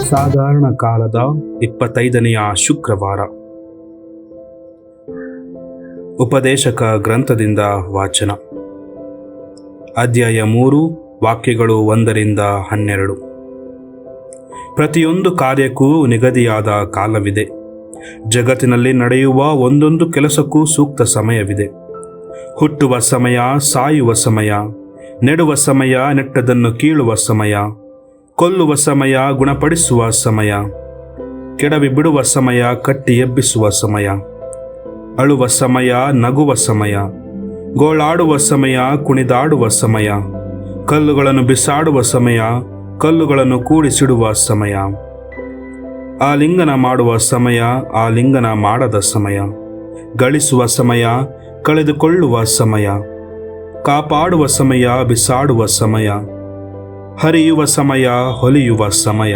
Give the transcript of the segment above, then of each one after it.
ಸಾಧಾರಣ ಕಾಲದ 25ನೆಯ ಶುಕ್ರವಾರ. ಉಪದೇಶಕ ಗ್ರಂಥದಿಂದ ವಾಚನ. ಅಧ್ಯಾಯ 3, ವಾಕ್ಯಗಳು 1-12. ಪ್ರತಿಯೊಂದು ಕಾರ್ಯಕ್ಕೂ ನಿಗದಿಯಾದ ಕಾಲವಿದೆ. ಜಗತ್ತಿನಲ್ಲಿ ನಡೆಯುವ ಒಂದೊಂದು ಕೆಲಸಕ್ಕೂ ಸೂಕ್ತ ಸಮಯವಿದೆ. ಹುಟ್ಟುವ ಸಮಯ, ಸಾಯುವ ಸಮಯ, ನೆಡುವ ಸಮಯ, ನೆಟ್ಟದನ್ನು ಕೀಳುವ ಸಮಯ, ಕೊಲ್ಲುವ ಸಮಯ, ಗುಣಪಡಿಸುವ ಸಮಯ, ಕೆಡವಿ ಬಿಡುವ ಸಮಯ, ಕಟ್ಟಿ ಎಬ್ಬಿಸುವ ಸಮಯ, ಅಳುವ ಸಮಯ, ನಗುವ ಸಮಯ, ಗೋಳಾಡುವ ಸಮಯ, ಕುಣಿದಾಡುವ ಸಮಯ, ಕಲ್ಲುಗಳನ್ನು ಬಿಸಾಡುವ ಸಮಯ, ಕಲ್ಲುಗಳನ್ನು ಕೂಡಿಸಿಡುವ ಸಮಯ, ಆಲಿಂಗನ ಮಾಡುವ ಸಮಯ, ಆಲಿಂಗನ ಮಾಡದ ಸಮಯ, ಗಳಿಸುವ ಸಮಯ, ಕಳೆದುಕೊಳ್ಳುವ ಸಮಯ, ಕಾಪಾಡುವ ಸಮಯ, ಬಿಸಾಡುವ ಸಮಯ, ಹರಿಯುವ ಸಮಯ, ಹೊಲಿಯುವ ಸಮಯ,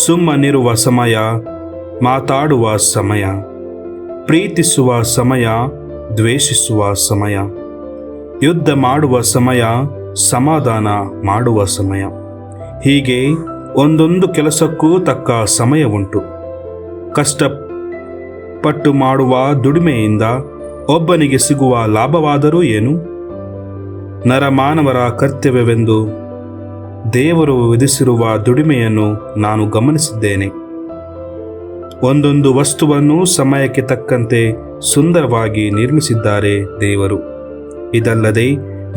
ಸುಮ್ಮನಿರುವ ಸಮಯ, ಮಾತಾಡುವ ಸಮಯ, ಪ್ರೀತಿಸುವ ಸಮಯ, ದ್ವೇಷಿಸುವ ಸಮಯ, ಯುದ್ಧ ಮಾಡುವ ಸಮಯ, ಸಮಾಧಾನ ಮಾಡುವ ಸಮಯ. ಹೀಗೆ ಒಂದೊಂದು ಕೆಲಸಕ್ಕೂ ತಕ್ಕ ಸಮಯ ಉಂಟು. ಕಷ್ಟಪಟ್ಟು ಮಾಡುವ ದುಡಿಮೆಯಿಂದ ಒಬ್ಬನಿಗೆ ಸಿಗುವ ಲಾಭವಾದರೂ ಏನು? ನರಮಾನವರ ಕರ್ತವ್ಯವೆಂದು ದೇವರು ವಿಧಿಸಿರುವ ದುಡಿಮೆಯನ್ನು ನಾನು ಗಮನಿಸಿದ್ದೇನೆ. ಒಂದೊಂದು ವಸ್ತುವನ್ನು ಸಮಯಕ್ಕೆ ತಕ್ಕಂತೆ ಸುಂದರವಾಗಿ ನಿರ್ಮಿಸಿದ್ದಾರೆ ದೇವರು. ಇದಲ್ಲದೆ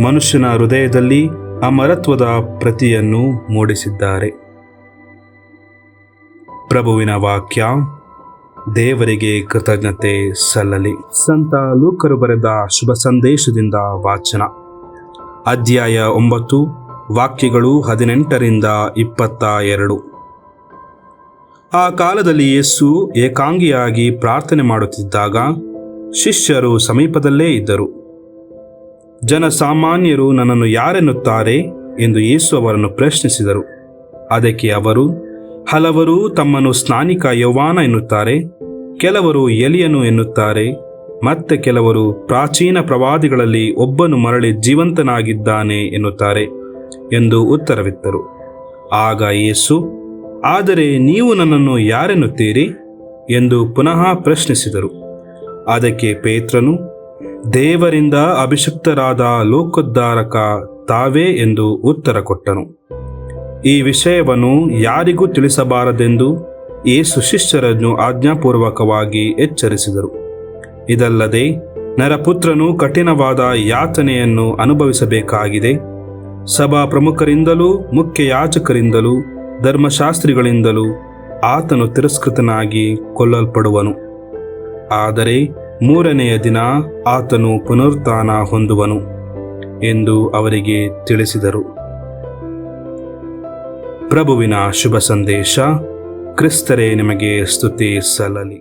ಮನುಷ್ಯನ ಹೃದಯದಲ್ಲಿ ಅಮರತ್ವದ ಪ್ರತಿಯನ್ನು ಮೂಡಿಸಿದ್ದಾರೆ. ಪ್ರಭುವಿನ ವಾಕ್ಯ. ದೇವರಿಗೆ ಕೃತಜ್ಞತೆ ಸಲ್ಲಲಿ. ಸಂತ ಲೂಕರು ಬರೆದ ಶುಭ ಸಂದೇಶದಿಂದ ವಾಚನ. ಅಧ್ಯಾಯ 9, ವಾಕ್ಯಗಳು 18-22. ಆ ಕಾಲದಲ್ಲಿ ಯೇಸು ಏಕಾಂಗಿಯಾಗಿ ಪ್ರಾರ್ಥನೆ ಮಾಡುತ್ತಿದ್ದಾಗ ಶಿಷ್ಯರು ಸಮೀಪದಲ್ಲೇ ಇದ್ದರು. ಜನಸಾಮಾನ್ಯರು ನನ್ನನ್ನು ಯಾರೆನ್ನುತ್ತಾರೆ ಎಂದು ಯೇಸು ಅವರನ್ನು ಪ್ರಶ್ನಿಸಿದರು. ಅದಕ್ಕೆ ಅವರು, ಹಲವರು ತಮ್ಮನ್ನು ಸ್ನಾನಿಕ ಯೋವಾನ ಎನ್ನುತ್ತಾರೆ, ಕೆಲವರು ಎಲಿಯನು ಎನ್ನುತ್ತಾರೆ, ಮತ್ತೆ ಕೆಲವರು ಪ್ರಾಚೀನ ಪ್ರವಾದಿಗಳಲ್ಲಿ ಒಬ್ಬನು ಮರಳಿ ಜೀವಂತನಾಗಿದ್ದಾನೆ ಎನ್ನುತ್ತಾರೆ ಎಂದು ಉತ್ತರವಿತ್ತರು. ಆಗ ಯೇಸು, ಆದರೆ ನೀವು ನನ್ನನ್ನು ಯಾರೆನ್ನುತ್ತೀರಿ ಎಂದು ಪುನಃ ಪ್ರಶ್ನಿಸಿದರು. ಅದಕ್ಕೆ ಪೇತ್ರನು, ದೇವರಿಂದ ಅಭಿಷಿಕ್ತರಾದ ಲೋಕೋದ್ಧಾರಕ ತಾವೇ ಎಂದು ಉತ್ತರ ಕೊಟ್ಟನು. ಈ ವಿಷಯವನ್ನು ಯಾರಿಗೂ ತಿಳಿಸಬಾರದೆಂದು ಯೇಸು ಶಿಷ್ಯರನ್ನು ಆಜ್ಞಾಪೂರ್ವಕವಾಗಿ ಎಚ್ಚರಿಸಿದರು. ಇದಲ್ಲದೆ ನರಪುತ್ರನು ಕಠಿಣವಾದ ಯಾತನೆಯನ್ನು ಅನುಭವಿಸಬೇಕಾಗಿದೆ. ಸಭಾ ಪ್ರಮುಖರಿಂದಲೂ ಮುಖ್ಯ ಯಾಜಕರಿಂದಲೂ ಧರ್ಮಶಾಸ್ತ್ರಿಗಳಿಂದಲೂ ಆತನು ತಿರಸ್ಕೃತನಾಗಿ ಕೊಲ್ಲಲ್ಪಡುವನು. ಆದರೆ 3ನೆಯ ದಿನ ಆತನು ಪುನರುತ್ಥಾನ ಹೊಂದುವನು ಎಂದು ಅವರಿಗೆ ತಿಳಿಸಿದರು. ಪ್ರಭುವಿನ ಶುಭ ಸಂದೇಶ. ಕ್ರಿಸ್ತರೇ ನಿಮಗೆ ಸ್ತುತಿ ಸಲ್ಲಲಿ.